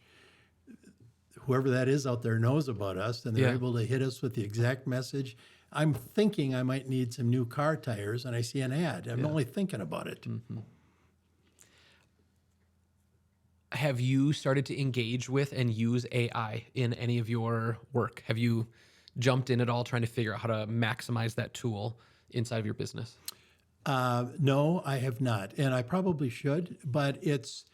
whoever that is out there knows about us, and they're able to hit us with the exact message. I'm thinking I might need some new car tires, and I see an ad. I'm only thinking about it. Have you started to engage with and use AI in any of your work? Have you jumped in at all trying to figure out how to maximize that tool inside of your business? No, I have not, and I probably should. But it's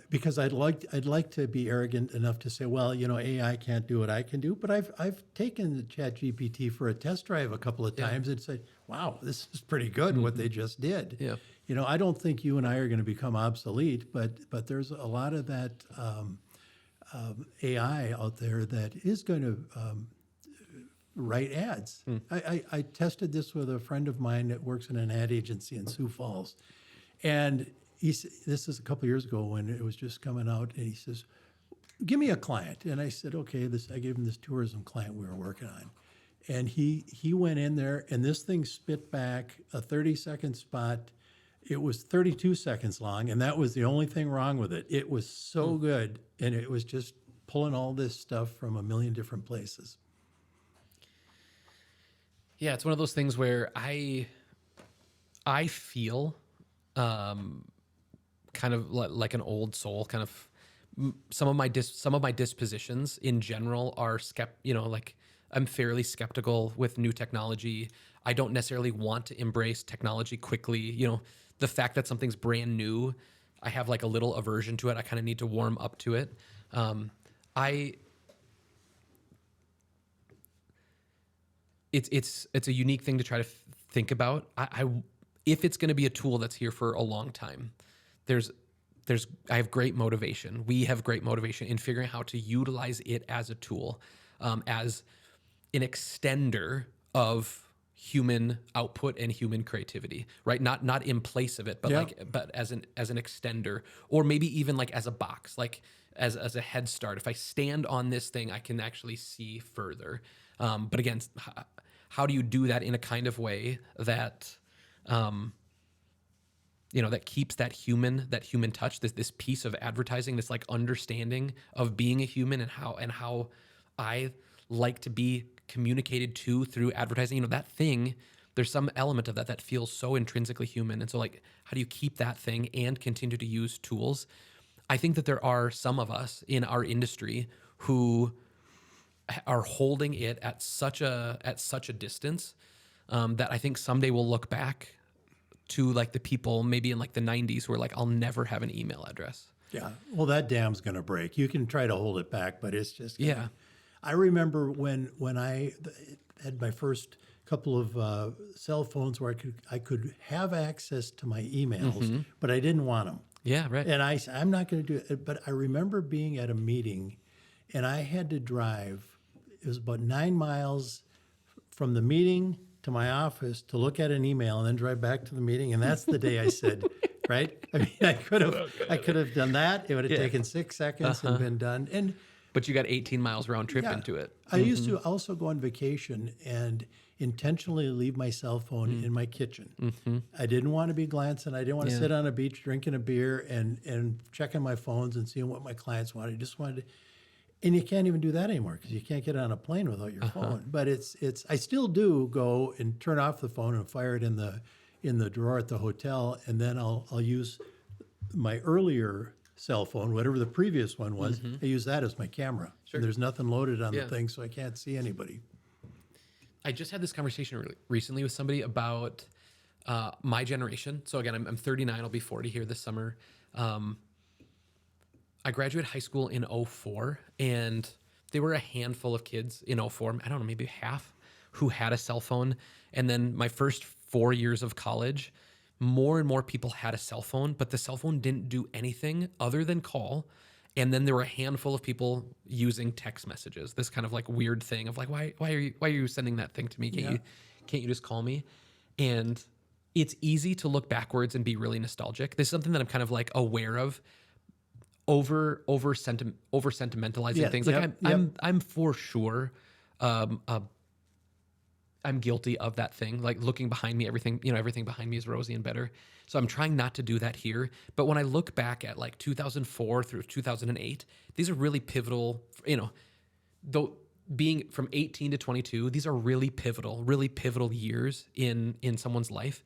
because I'd like to be arrogant enough to say, well, AI can't do what I can do. But I've taken the ChatGPT for a test drive a couple of times and said, wow, this is pretty good what they just did. Yeah. I don't think you and I are going to become obsolete, but there's a lot of that AI out there that is going to write ads. I tested this with a friend of mine that works in an ad agency in Sioux Falls, and this is a couple of years ago when it was just coming out, and he says, give me a client. And I said, okay, I gave him this tourism client we were working on. And he went in there, and this thing spit back a 30-second spot. It was 32 seconds long, and that was the only thing wrong with it. It was so good, and it was just pulling all this stuff from a million different places. Yeah, it's one of those things where I feel kind of like an old soul. Kind of some of my dispositions in general are I'm fairly skeptical with new technology. I don't necessarily want to embrace technology quickly. The fact that something's brand new, I have like a little aversion to it. I kind of need to warm up to it. It's a unique thing to try to think about. If it's going to be a tool that's here for a long time, there's I have great motivation. We have great motivation in figuring out how to utilize it as a tool, as an extender of human output and human creativity, right? Not in place of it, but Yeah. but as an extender, or maybe even like as a box, like as a head start. If I stand on this thing, I can actually see further. But again, how do you do that in a kind of way that that keeps that human touch, this piece of advertising, this like understanding of being a human, and how I like to be communicated to through advertising. That thing, there's some element of that feels so intrinsically human. And so like, how do you keep that thing and continue to use tools? I think that there are some of us in our industry who are holding it at such a distance, that I think someday we'll look back to like the people maybe in like the 90s who are like, I'll never have an email address. Yeah. Well, that dam's going to break. You can try to hold it back, but it's just gonna, Yeah. I remember when I had my first couple of cell phones where I could have access to my emails, but I didn't want them. Yeah, right. And I'm not going to do it. But I remember being at a meeting, and I had to drive. It was about 9 miles from the meeting to my office to look at an email and then drive back to the meeting. And that's the day I said, right? I mean, I could have done that. It would have taken 6 seconds and been done. And But you got 18 miles round trip yeah, into it. I used to also go on vacation and intentionally leave my cell phone in my kitchen. I didn't want to be glancing. I didn't want to sit on a beach drinking a beer and checking my phones and seeing what my clients wanted. I just wanted to, and you can't even do that anymore because you can't get on a plane without your phone. But I still do go and turn off the phone and fire it in the drawer at the hotel, and then I'll use my earlier cell phone, whatever the previous one was. I use that as my camera. Sure. And there's nothing loaded on Yeah. the thing, so I can't see anybody. I just had this conversation recently with somebody about my generation. So again, I'm 39. I'll be 40 here this summer. I graduated high school in 04, and there were a handful of kids in 04, I don't know, maybe half, who had a cell phone. And then my first 4 years of college, more and more people had a cell phone, but the cell phone didn't do anything other than call. And then there were a handful of people using text messages, this kind of like weird thing of like, why are you sending that thing to me? Can't you just call me? And it's easy to look backwards and be really nostalgic. This is something that I'm kind of like aware of, over sentimentalizing things. Like I'm for sure, I'm guilty of that thing. Like looking behind me, everything behind me is rosy and better. So I'm trying not to do that here. But when I look back at like 2004 through 2008, these are really pivotal, though being from 18 to 22, these are really pivotal years in someone's life.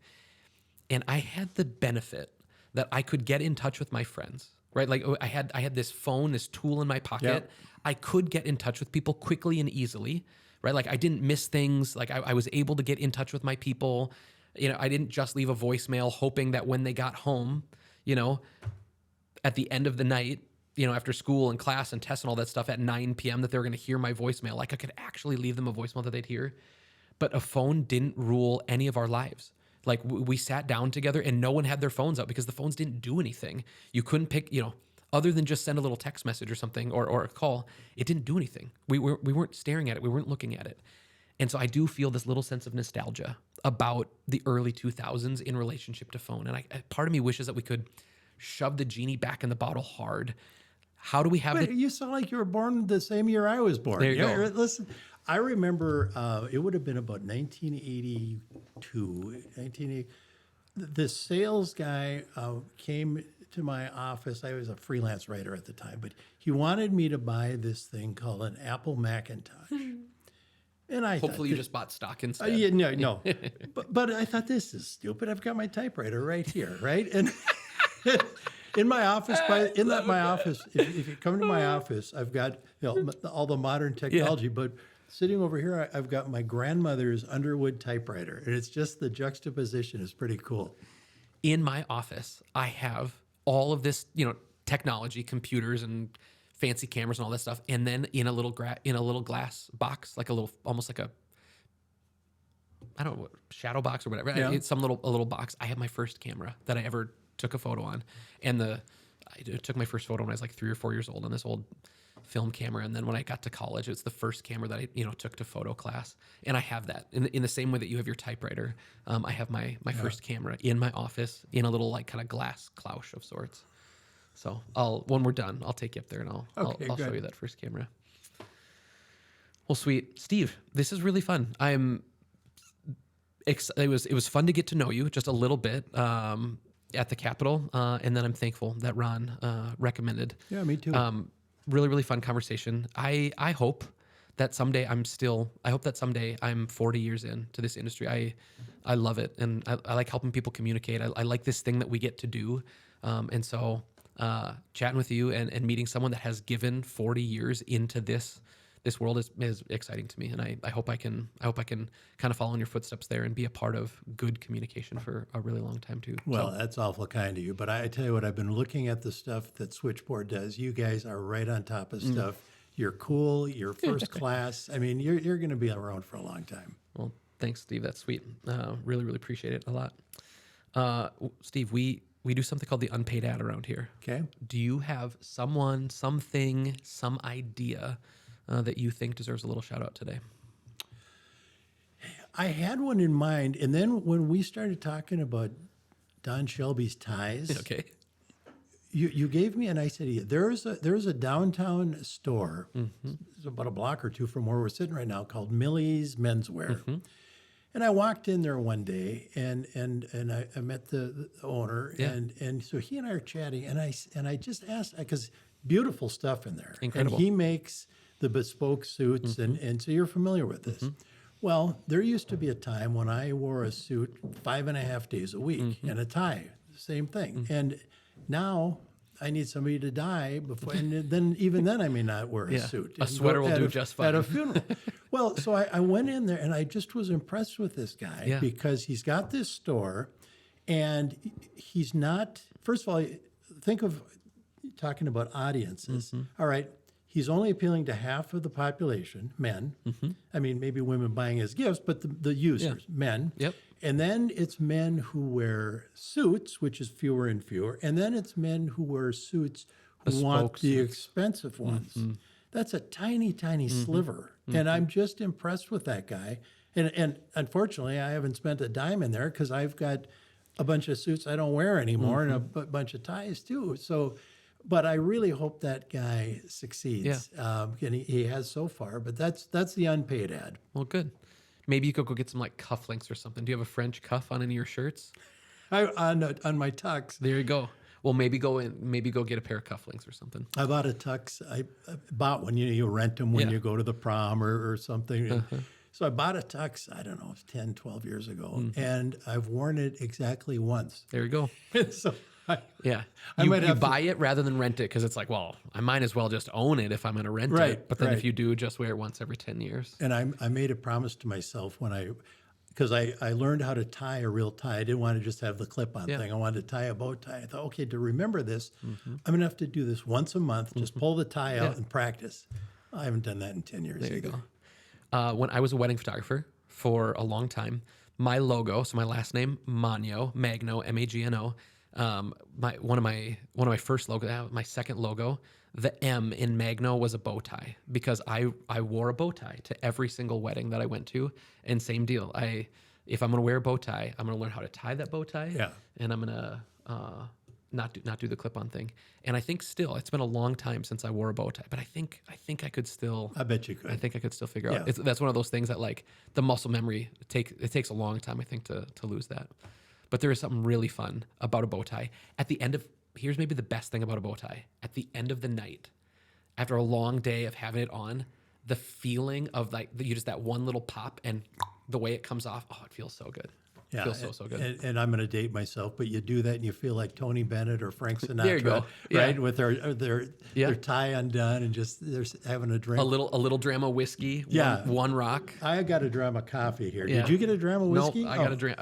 And I had the benefit that I could get in touch with my friends, right? Like I had this phone, this tool in my pocket. Yep. I could get in touch with people quickly and easily, right? Like I didn't miss things. Like I was able to get in touch with my people. I didn't just leave a voicemail hoping that when they got home, at the end of the night, after school and class and tests and all that stuff at 9 p.m. that they were going to hear my voicemail. Like I could actually leave them a voicemail that they'd hear. But a phone didn't rule any of our lives. Like we sat down together and no one had their phones out because the phones didn't do anything. You couldn't pick, other than just send a little text message or something or a call, it didn't do anything. We weren't staring at it. We weren't looking at it. And so I do feel this little sense of nostalgia about the early 2000s in relationship to phone. And part of me wishes that we could shove the genie back in the bottle hard. How do we have Wait, you sound like you were born the same year I was born. There you go. Listen, I remember it would have been about 1982. The sales guy came to my office. I was a freelance writer at the time, but he wanted me to buy this thing called an Apple Macintosh. And I hopefully thought, you just bought stock instead. yeah, no. but I thought, this is stupid. I've got my typewriter right here, right? And in my office, if you come to my office, I've got all the modern technology, but sitting over here, I've got my grandmother's Underwood typewriter, and it's just the juxtaposition is pretty cool. In my office, I have all of this, technology, computers and fancy cameras and all that stuff, and then in a little glass box, like almost like a, I don't know, shadow box or whatever. Yeah. It's a little box. I have my first camera that I ever took a photo on, and took my first photo when I was like 3 or 4 years old on this old film camera. And then when I got to college, it's the first camera that I, took to photo class. And I have that in the same way that you have your typewriter. I have my first camera in my office in a little like kind of glass clouche of sorts. So when we're done, I'll take you up there and I'll show you that first camera. Well, sweet. Steve, this is really fun. It was fun to get to know you just a little bit at the Capitol, and then I'm thankful that Ron recommended. Yeah, me too. Really, really fun conversation. I hope that someday I'm 40 years into this industry. I love it, and I like helping people communicate. I like this thing that we get to do, and so chatting with you and meeting someone that has given 40 years into this world is exciting to me, and I hope I can kind of follow in your footsteps there and be a part of good communication for a really long time too. Well, that's awful kind of you, but I tell you what, I've been looking at the stuff that Switchboard does. You guys are right on top of stuff. You're cool. You're first class. I mean, you're going to be around for a long time. Well, thanks, Steve. That's sweet. Really, really appreciate it a lot. Steve, we do something called the unpaid ad around here. Okay. Do you have someone, something, some idea that you think deserves a little shout out today? I had one in mind, and then when we started talking about Don Shelby's ties, Okay. you gave me a nice idea. There's a downtown store, it's about a block or two from where we're sitting right now, called Millie's Menswear. And I walked in there one day, and I met the owner, and so he and I are chatting, and I just asked, because beautiful stuff in there. Incredible. And he makes the bespoke suits, and so you're familiar with this. Well, there used to be a time when I wore a suit 5.5 days a week and a tie, same thing. And now I need somebody to dye before, and then even then I may not wear a suit. A sweater will do just fine. At a funeral. Well, so I went in there and I just was impressed with this guy because he's got this store, and he's not, first of all, think of talking about audiences. All right. He's only appealing to half of the population, men. I mean, maybe women buying his gifts, but the users, men. Yep. And then it's men who wear suits, which is fewer and fewer. And then it's men who wear suits who want the expensive ones. That's a tiny, tiny sliver. And I'm just impressed with that guy. And unfortunately, I haven't spent a dime in there because I've got a bunch of suits I don't wear anymore and a bunch of ties too. So, but I really hope that guy succeeds. And he has so far, but that's the unpaid ad. Well, good. Maybe you could go get some like cufflinks or something. Do you have a French cuff on any of your shirts? On my tux. There you go. Well, maybe go get a pair of cufflinks or something. I bought a tux. I bought one. You rent them when you go to the prom or something. And so I bought a tux, I don't know, 10, 12 years ago, and I've worn it exactly once. There you go. So you buy it rather than rent it because it's like, well, I might as well just own it if I'm going to rent it. But then if you do, just wear it once every 10 years. And I made a promise to myself because I learned how to tie a real tie. I didn't want to just have the clip-on thing. I wanted to tie a bow tie. I thought, okay, to remember this, I'm going to have to do this once a month, just pull the tie out and practice. I haven't done that in 10 years There either. You go. When I was a wedding photographer for a long time, my logo, so my last name, Magno, Magno, one of my first logo, my second logo, the M in Magno was a bow tie because I wore a bow tie to every single wedding that I went to, and same deal. If I'm gonna wear a bow tie, I'm gonna learn how to tie that bow tie, and I'm gonna not do the clip-on thing. And I think still, it's been a long time since I wore a bow tie, but I think I could still. I bet you could. I think I could still figure out. That's one of those things that like the muscle memory it takes a long time I think to lose that. But there is something really fun about a bow tie. Here's maybe the best thing about a bow tie. At the end of the night, after a long day of having it on, the feeling of like you just that one little pop and the way it comes off, it feels so good. Yeah, it feels so good. And I'm going to date myself, but you do that and you feel like Tony Bennett or Frank Sinatra, there you go. right? With their tie undone and just they're having a drink. A little dram of whiskey. One rock. I got a dram of coffee here. Did you get a dram of whiskey? No, I got a dram.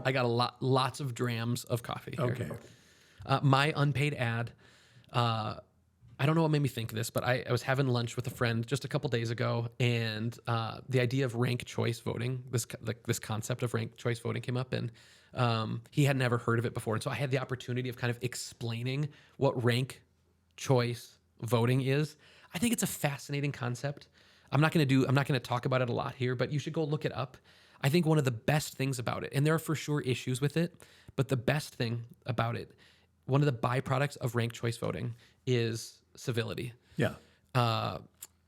I got lots of drams of coffee here. Okay. My unpaid ad I don't know what made me think of this, but I was having lunch with a friend just a couple days ago, and the idea of rank choice voting, this concept of rank choice voting came up, and he had never heard of it before. And so I had the opportunity of kind of explaining what rank choice voting is. I think it's a fascinating concept. I'm not going to talk about it a lot here, but you should go look it up. I think one of the best things about it, and there are for sure issues with it, but the best thing about it, one of the byproducts of ranked choice voting is civility. Yeah.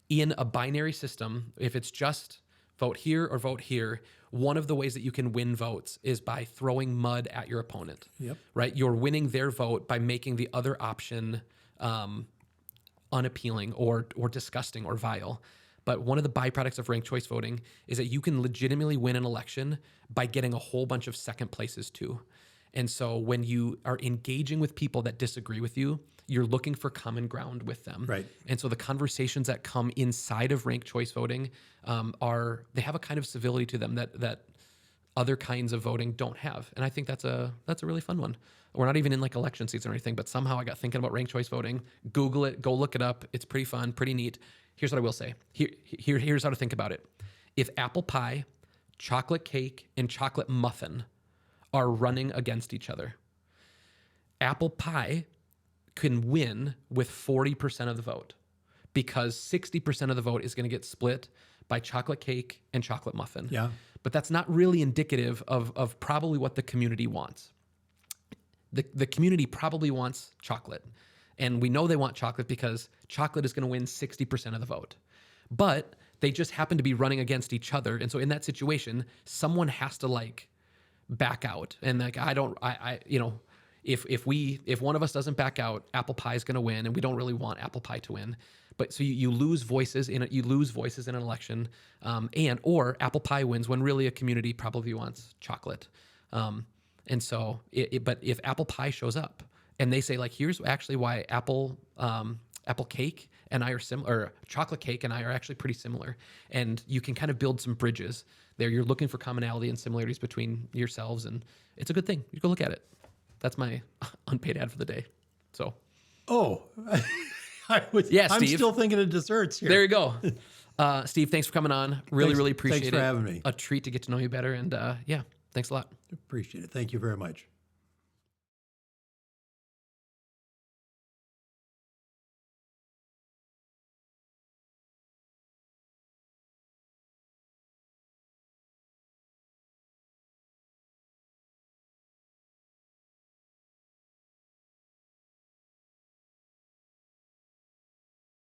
In a binary system, if it's just vote here or vote here, one of the ways that you can win votes is by throwing mud at your opponent. Yep. Right? You're winning their vote by making the other option unappealing or disgusting or vile. But one of the byproducts of ranked choice voting is that you can legitimately win an election by getting a whole bunch of second places too. And so when you are engaging with people that disagree with you, you're looking for common ground with them. Right. And so the conversations that come inside of ranked choice voting they have a kind of civility to them that other kinds of voting don't have. And I think that's a really fun one. We're not even in like election season or anything, but somehow I got thinking about ranked choice voting. Google it, go look it up. It's pretty fun, pretty neat. Here's what I will say. Here's how to think about it. If apple pie, chocolate cake, and chocolate muffin are running against each other, apple pie can win with 40% of the vote because 60% of the vote is going to get split by chocolate cake and chocolate muffin. Yeah. But that's not really indicative of probably what the community wants. The community probably wants chocolate. And we know they want chocolate because chocolate is going to win 60% of the vote. But they just happen to be running against each other. And so in that situation, someone has to like back out. And like, if one of us doesn't back out, apple pie is going to win. And we don't really want apple pie to win. But so you lose voices in an election, or apple pie wins when really a community probably wants chocolate. And so, but if apple pie shows up and they say like, here's actually why apple cake and I are similar, or chocolate cake and I are actually pretty similar, and you can kind of build some bridges there. You're looking for commonality and similarities between yourselves, and it's a good thing. You go look at it. That's my unpaid ad for the day. So, I'm still thinking of desserts here. There you go. Steve, thanks for coming on. Really appreciate it. Thanks for having me. A treat to get to know you better. And yeah, thanks a lot. Appreciate it. Thank you very much.